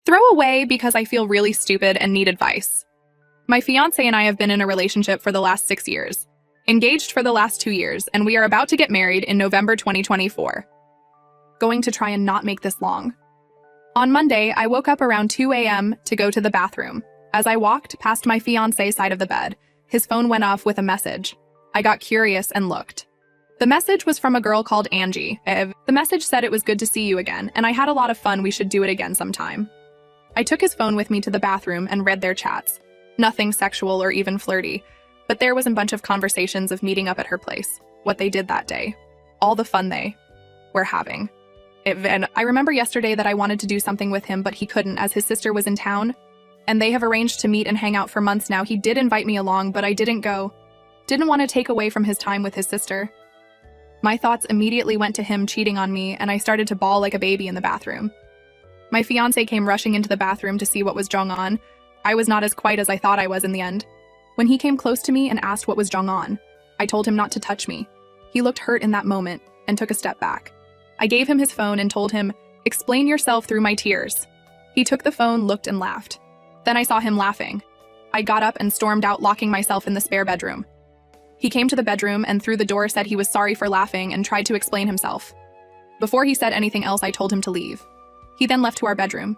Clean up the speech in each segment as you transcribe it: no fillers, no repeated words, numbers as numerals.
Throw away because I feel really stupid and need advice. My fiance and I have been in a relationship for the last 6 years, engaged for the last 2 years, and we are about to get married in November 2024. Going to try and not make this long. On Monday, I woke up around 2 a.m. to go to the bathroom. As I walked past my fiance's side of the bed, his phone went off with a message. I got curious and looked. The message was from a girl called Angie. The message said it was good to see you again, and I had a lot of fun, we should do it again sometime. I took his phone with me to the bathroom and read their chats. Nothing sexual or even flirty, but there was a bunch of conversations of meeting up at her place, what they did that day, all the fun they were having. And I remember yesterday that I wanted to do something with him, but he couldn't as his sister was in town, and they have arranged to meet and hang out for months now. He did invite me along, but I didn't go. Didn't want to take away from his time with his sister. My thoughts immediately went to him cheating on me, and I started to bawl like a baby in the bathroom. My fiancé came rushing into the bathroom to see what was going on. I was not as quiet as I thought I was in the end. When he came close to me and asked what was going on, I told him not to touch me. He looked hurt in that moment and took a step back. I gave him his phone and told him, "Explain yourself through my tears." He took the phone, looked, and laughed. Then I saw him laughing. I got up and stormed out, locking myself in the spare bedroom. He came to the bedroom and through the door said he was sorry for laughing and tried to explain himself. Before he said anything else, I told him to leave. He then left to our bedroom.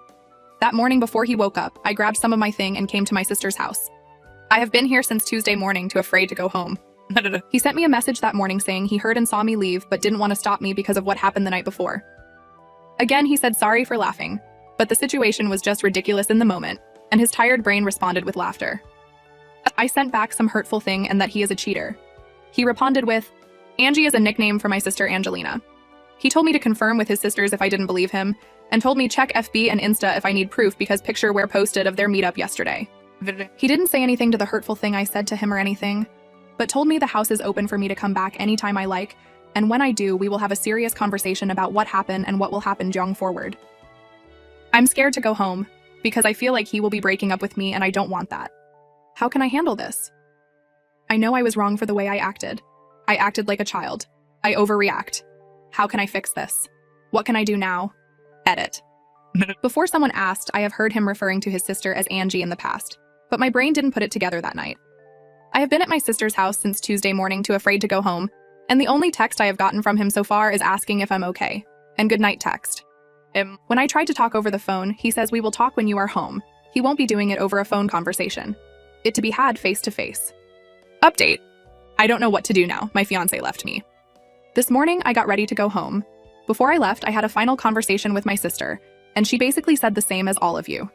That morning before he woke up, I grabbed some of my thing and came to my sister's house. I have been here since Tuesday morning, too afraid to go home. He sent me a message that morning saying he heard and saw me leave but didn't want to stop me because of what happened the night before. Again, he said sorry for laughing, but the situation was just ridiculous in the moment, and his tired brain responded with laughter. I sent back some hurtful thing and that he is a cheater. He responded with, "Angie is a nickname for my sister Angelina." He told me to confirm with his sisters if I didn't believe him, and told me check FB and Insta if I need proof because picture were posted of their meetup yesterday. He didn't say anything to the hurtful thing I said to him or anything, but told me the house is open for me to come back anytime I like, and when I do, we will have a serious conversation about what happened and what will happen going forward. I'm scared to go home, because I feel like he will be breaking up with me and I don't want that. How can I handle this? I know I was wrong for the way I acted. I acted like a child. I overreact. How can I fix this? What can I do now? Edit. Before someone asked, I have heard him referring to his sister as Angie in the past, but my brain didn't put it together that night. I have been at my sister's house since Tuesday morning, too afraid to go home, and the only text I have gotten from him so far is asking if I'm okay, and good night text. When I tried to talk over the phone, he says we will talk when you are home. He won't be doing it over a phone conversation. It to be had face to face. Update. I don't know what to do now. My fiancé left me. This morning, I got ready to go home. Before I left, I had a final conversation with my sister, and she basically said the same as all of you.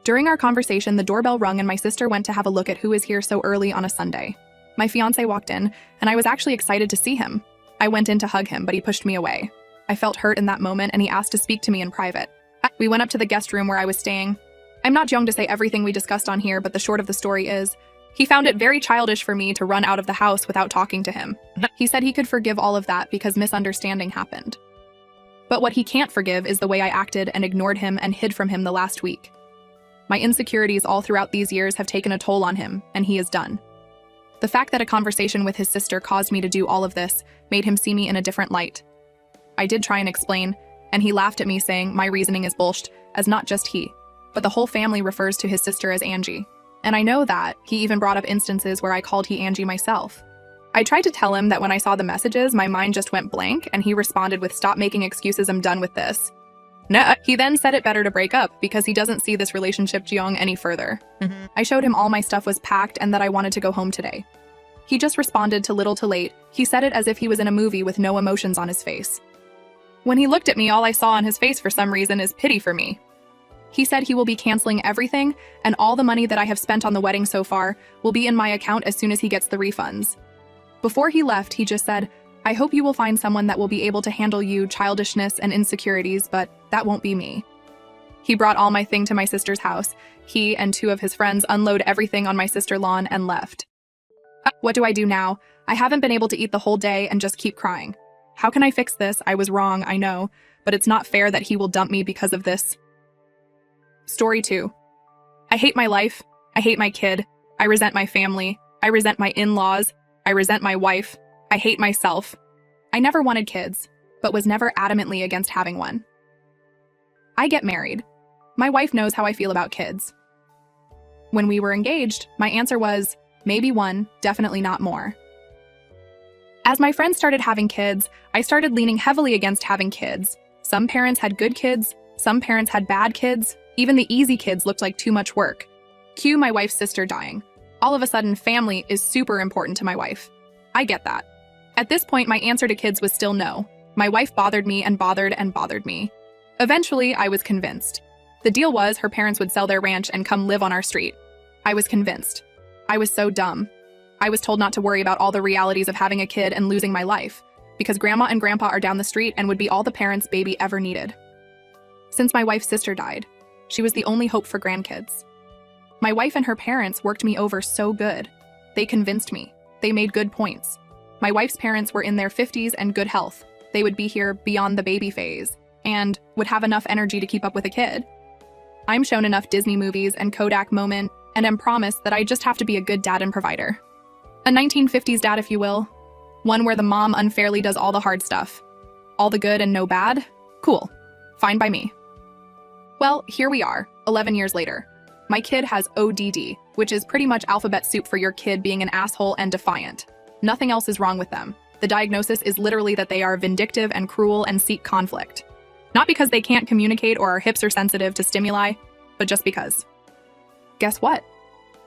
During our conversation, the doorbell rung and my sister went to have a look at who is here so early on a Sunday. My fiancé walked in, and I was actually excited to see him. I went in to hug him, but he pushed me away. I felt hurt in that moment, and he asked to speak to me in private. We went up to the guest room where I was staying. I'm not young to say everything we discussed on here, but the short of the story is, he found it very childish for me to run out of the house without talking to him. He said he could forgive all of that because misunderstanding happened. But what he can't forgive is the way I acted and ignored him and hid from him the last week. My insecurities all throughout these years have taken a toll on him, and he is done. The fact that a conversation with his sister caused me to do all of this made him see me in a different light. I did try and explain, and he laughed at me saying my reasoning is bullshit, as not just he, but the whole family refers to his sister as Angie. And I know that. He even brought up instances where I called he Angie myself. I tried to tell him that when I saw the messages, my mind just went blank, and he responded with, "Stop making excuses, I'm done with this." Nah. He then said it better to break up because he doesn't see this relationship going any further. I showed him all my stuff was packed and that I wanted to go home today. He just responded to little too late. He said it as if he was in a movie with no emotions on his face. When he looked at me, all I saw on his face for some reason is pity for me. He said he will be canceling everything, and all the money that I have spent on the wedding so far will be in my account as soon as he gets the refunds. Before he left, he just said, "I hope you will find someone that will be able to handle you childishness and insecurities, but that won't be me." He brought all my thing to my sister's house. He and 2 of his friends unload everything on my sister's lawn and left. What do I do now? I haven't been able to eat the whole day and just keep crying. How can I fix this? I was wrong, I know, but it's not fair that he will dump me because of this. Story 2. I hate my life. I hate my kid. I resent my family. I resent my in-laws. I resent my wife. I hate myself. I never wanted kids, but was never adamantly against having one. I get married. My wife knows how I feel about kids. When we were engaged, my answer was, maybe one, definitely not more. As my friends started having kids, I started leaning heavily against having kids. Some parents had good kids, some parents had bad kids, even the easy kids looked like too much work. Cue my wife's sister dying. All of a sudden, family is super important to my wife. I get that. At this point, my answer to kids was still no. My wife bothered me and bothered and bothered me. Eventually, I was convinced. The deal was her parents would sell their ranch and come live on our street. I was convinced. I was so dumb. I was told not to worry about all the realities of having a kid and losing my life, because grandma and grandpa are down the street and would be all the parents baby ever needed. Since my wife's sister died, she was the only hope for grandkids. My wife and her parents worked me over so good. They convinced me. They made good points. My wife's parents were in their 50s and good health. They would be here beyond the baby phase and would have enough energy to keep up with a kid. I'm shown enough Disney movies and Kodak Moment and am promised that I just have to be a good dad and provider. A 1950s dad, if you will. One where the mom unfairly does all the hard stuff. All the good and no bad? Cool. Fine by me. Well, here we are, 11 years later. My kid has ODD, which is pretty much alphabet soup for your kid being an asshole and defiant. Nothing else is wrong with them. The diagnosis is literally that they are vindictive and cruel and seek conflict. Not because they can't communicate or our hips are sensitive to stimuli, but just because. Guess what?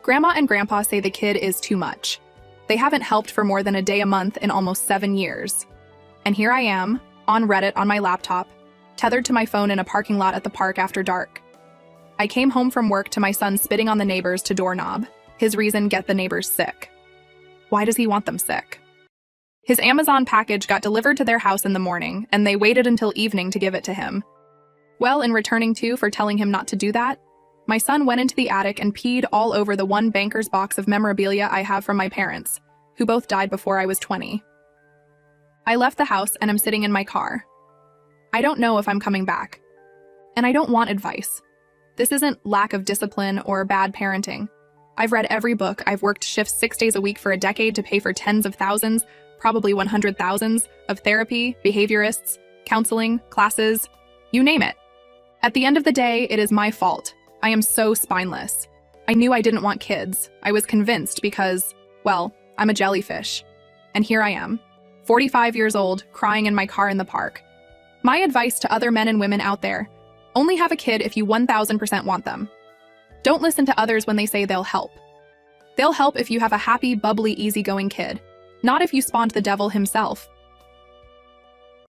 Grandma and Grandpa say the kid is too much. They haven't helped for more than a day a month in almost 7 years. And here I am, on Reddit on my laptop, tethered to my phone in a parking lot at the park after dark. I came home from work to my son spitting on the neighbors to doorknob. His reason, get the neighbors sick. Why does he want them sick? His Amazon package got delivered to their house in the morning, and they waited until evening to give it to him. Well, in returning for telling him not to do that, my son went into the attic and peed all over the one banker's box of memorabilia I have from my parents, who both died before I was 20. I left the house and am sitting in my car. I don't know if I'm coming back. And I don't want advice. This isn't lack of discipline or bad parenting. I've read every book. I've worked shifts 6 days a week for a decade to pay for tens of thousands, probably 100,000s, of therapy, behaviorists, counseling, classes, you name it. At the end of the day, it is my fault. I am so spineless. I knew I didn't want kids. I was convinced because, well, I'm a jellyfish. And here I am, 45 years old, crying in my car in the park. My advice to other men and women out there, only have a kid if you 1000% want them. Don't listen to others when they say they'll help. They'll help if you have a happy, bubbly, easygoing kid, not if you spawned the devil himself.